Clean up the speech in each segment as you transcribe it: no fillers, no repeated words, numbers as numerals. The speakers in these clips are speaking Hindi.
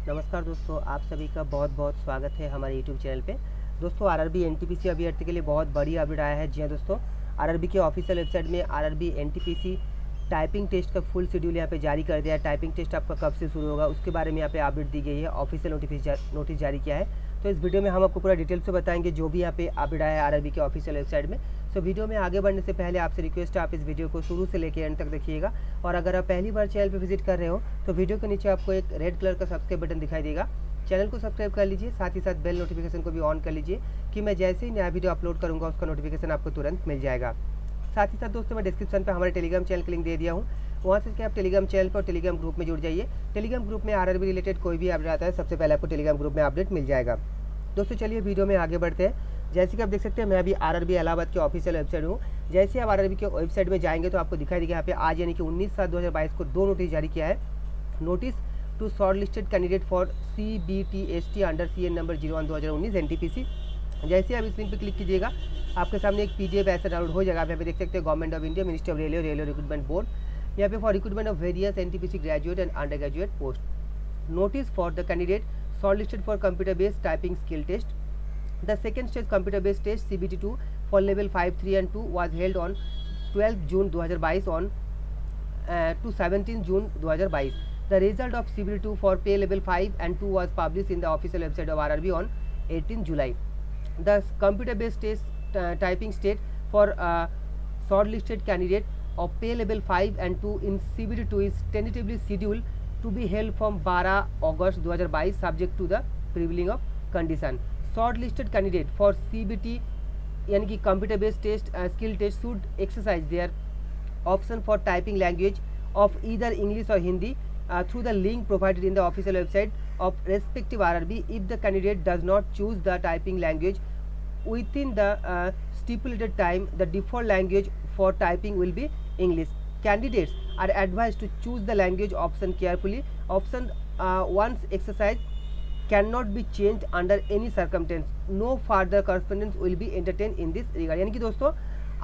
नमस्कार दोस्तों, आप सभी का बहुत बहुत स्वागत है हमारे यूट्यूब चैनल पे। दोस्तों आरआरबी एनटीपीसी अभ्यर्थी के लिए बहुत बड़ी अपडेट आया है। जी हाँ दोस्तों, आरआरबी के ऑफिशियल वेबसाइट में आरआरबी एनटीपीसी टाइपिंग टेस्ट का फुल शेड्यूल यहाँ पे जारी कर दिया है। टाइपिंग टेस्ट आपका कब से शुरू होगा उसके बारे में यहाँ पे अपडेट दी गई है। ऑफिशियल नोटिस जारी किया है। तो इस वीडियो में हम आपको पूरा डिटेल से बताएंगे जो भी यहाँ पे अपडेट आया है आरआरबी के ऑफिशियल वेबसाइट में। सो वीडियो में आगे बढ़ने से पहले आपसे रिक्वेस्ट है, आप इस वीडियो को शुरू से लेकर एंड तक देखिएगा। और अगर आप पहली बार चैनल पर विजिट कर रहे हो तो वीडियो के नीचे आपको एक रेड कलर का सब्सक्राइब बटन दिखाई देगा। चैनल को सब्सक्राइब कर लीजिए, साथ ही साथ बेल नोटिफिकेशन को भी ऑन कर लीजिए कि मैं जैसे ही नया वीडियो अपलोड करूंगा उसका नोटिफिकेशन आपको तुरंत मिल जाएगा। साथ ही साथ दोस्तों मैं डिस्क्रिप्शन पर हमारे टेलीग्राम चैनल का लिंक दे दिया हूँ, वहाँ से आप टेलीग्राम चैनल पर टेलीग्राम ग्रुप में जुड़ जाइए। टेलीग्राम ग्रुप में आरआरबी रिलेटेड कोई भी अपडेट आता है सबसे पहले आपको टेलीग्राम ग्रुप में अपडेट मिल जाएगा। दोस्तों चलिए वीडियो में आगे बढ़ते हैं। जैसे कि आप देख सकते हैं मैं अभी आरआरबी इलाहाबाद के ऑफिशियल वेबसाइट हूँ। जैसे आप आरआरबी के वेबसाइट में जाएंगे तो आपको दिखाई देगा यहाँ पे आज यानी कि 19/7/2022 को 2 नोटिस जारी किया है। Notice to short listed candidate for CBTST under CN number 01/2019 NTPC. जैसे आप इस लिंक पर क्लिक कीजिएगा आपके सामने एक PDF ऐसा डाउनलोड हो जाएगा। आप यहाँ पे देख सकते हैं government of India, ministry of railway recruitment board, यहाँ पे for recruitment of various NTPC graduate and under graduate post. Notice for the candidate shortlisted for computer-based typing skill test. The second stage computer-based test CBT2 for level 5, 3 and 2 was held on 12 June 2022 on to 17 June 2022. The result of CBT2 for pay level 5 and 2 was published in the official website of RRB on 18 July. The computer-based test typing state for shortlisted candidate of pay level 5 and 2 in CBT2 is tentatively scheduled to be held from 12 August 2022 subject to the prevailing of condition. Shortlisted candidate for CBT यानी कि computer based test skill test should exercise their option for typing language of either English और Hindi through the link provided in the official website of respective RRB. If the candidate does not choose the typing language within the stipulated time, the default language for typing will be English. Candidates are advised to choose the language option carefully. Option once exercised cannot be changed under any circumstance. No further correspondence will be entertained in this regard. यानी कि दोस्तों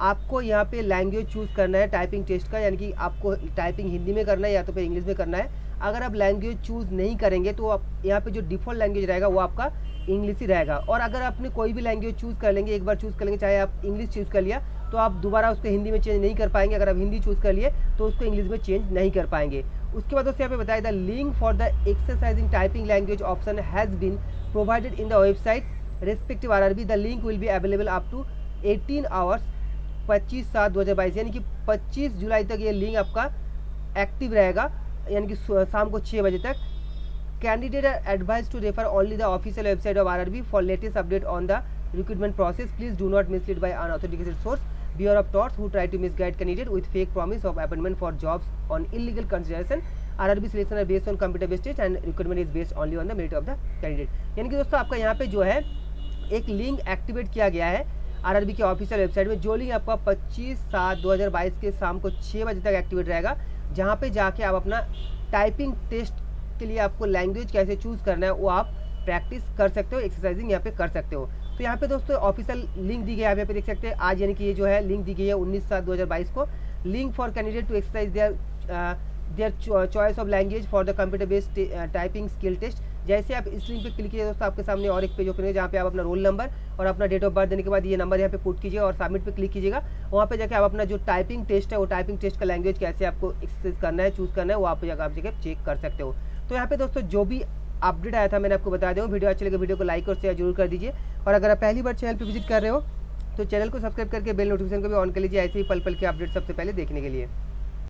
आपको यहाँ पे लैंग्वेज चूज़ करना है टाइपिंग टेस्ट का, यानी कि आपको टाइपिंग हिंदी में करना है या तो फिर इंग्लिश में करना है। अगर आप लैंग्वेज चूज़ नहीं करेंगे तो आप यहाँ पे जो डिफ़ॉल्ट लैंग्वेज रहेगा वो आपका इंग्लिश ही रहेगा। और अगर आपने कोई भी लैंग्वेज चूज़ कर लेंगे, एक बार चूज़ कर लेंगे, चाहे आप इंग्लिश चूज़ कर लिया तो आप दोबारा उसको हिंदी में चेंज नहीं कर पाएंगे। अगर आप हिंदी चूज़ कर लिए तो उसको इंग्लिश में चेंज नहीं कर पाएंगे। उसके बाद दोस्तों यहाँ पे बताया था link for the exercising typing language option has been provided in the website respective RRB. The link will be available up to 18 hours 25/7/2022 यानी कि 25 जुलाई तक ये लिंक आपका एक्टिव रहेगा, यानी कि शाम को 6 बजे तक। Candidate are advise to refer only the official website of RRB for latest update on the recruitment process. Please do not mislead by unauthenticated source. Beware of thoughts who try to misguide candidate with fake promise of appointment for jobs on illegal consideration. RRB selection are based on computer based test and recruitment is based only on the merit of the candidate. यानी कि दोस्तों आपका यहाँ पे जो है एक लिंक एक्टिवेट किया गया है आरआरबी के ऑफिशियल वेबसाइट में। जो लिंक आपका 25/7/2022 के शाम को 6 बजे तक एक्टिवेट रहेगा, जहाँ पे जाके आप अपना टाइपिंग टेस्ट के लिए आपको लैंग्वेज कैसे चूज़ करना है वो आप प्रैक्टिस कर सकते हो, एक्सरसाइजिंग यहाँ पे कर सकते हो। तो यहाँ पे दोस्तों ऑफिशियल लिंक दी गई है, आप यहाँ पे देख सकते हैं आज, यानी कि ये जो है लिंक दी गई है 19/7/2022 को। Link for candidate to exercise their choice of language for the computer based typing skill test. जैसे आप इस लिंक पे क्लिक कीजिए दोस्तों आपके सामने और एक पेज ओपन है जहाँ पे आप अपना रोल नंबर और अपना डेट ऑफ बर्थ देने के बाद ये नंबर यहाँ पे पुट कीजिए और सबमिट पे क्लिक कीजिएगा। वहाँ पे जाके आप अपना जो टाइपिंग टेस्ट है वो टाइपिंग टेस्ट का लैंग्वेज कैसे आपको एक्सरसाइज करना है, चूज़ करना है, वो आप जाकर चेक कर सकते हो। तो यहाँ पे दोस्तों जो भी अपडेट आया था मैंने आपको बता दूँ। वीडियो अच्छी लगे वीडियो को लाइक और शेयर जरूर कर दीजिए। और अगर आप पहली बार चैनल पर विजिट कर रहे हो तो चैनल को सब्सक्राइब करके बेल नोटिफिकेशन को भी ऑन कर लीजिए, ऐसे ही पल पल के अपडेट सबसे पहले देखने के लिए।